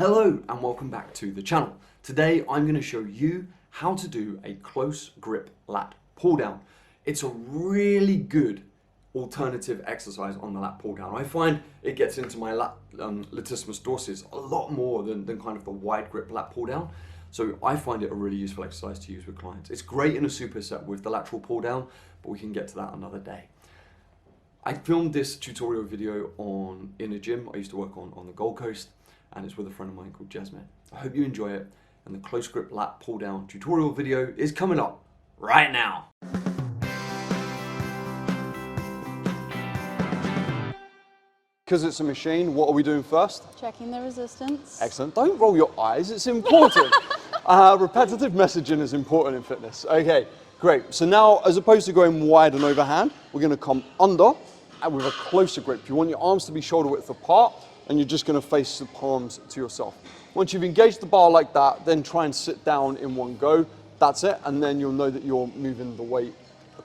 Hello and welcome back to the channel. Today I'm going to show you how to do a close grip lat pull down. It's a really good alternative exercise on the lat pull down. I find it gets into my latissimus dorsis a lot more than kind of the wide grip lat pull down. So I find it a really useful exercise to use with clients. It's great in a superset with the lateral pull down, but we can get to that another day. I filmed this tutorial video in a gym I used to work on the Gold Coast, and it's with a friend of mine called Jasmine. I hope you enjoy it, and the close grip lat pull down tutorial video is coming up right now. Because it's a machine, what are we doing first? Checking the resistance. Excellent. Don't roll your eyes, it's important. Repetitive messaging is important in fitness. Okay, great. So now, as opposed to going wide and overhand, we're going to come under and with a closer grip. You want your arms to be shoulder width apart, and you're just going to face the palms to yourself. Once you've engaged the bar like that, then try and sit down in one go. That's it, and then you'll know that you're moving the weight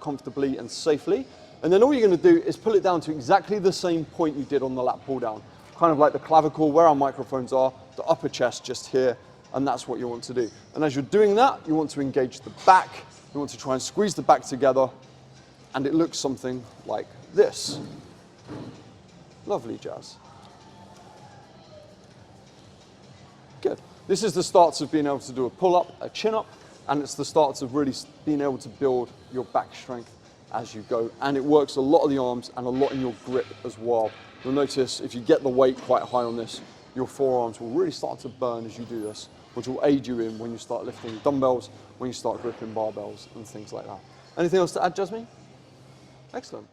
comfortably and safely. And then all you're going to do is pull it down to exactly the same point you did on the lat pull down. Kind of like the clavicle where our microphones are, the upper chest just here, and that's what you want to do. And as you're doing that, you want to engage the back. You want to try and squeeze the back together, and it looks something like this. Lovely, Jazz. Good. This is the starts of being able to do a pull-up, a chin-up, and it's the starts of really being able to build your back strength as you go. And it works a lot of the arms and a lot in your grip as well. You'll notice if you get the weight quite high on this, your forearms will really start to burn as you do this, which will aid you in when you start lifting dumbbells, when you start gripping barbells and things like that. Anything else to add, Jasmine? Excellent.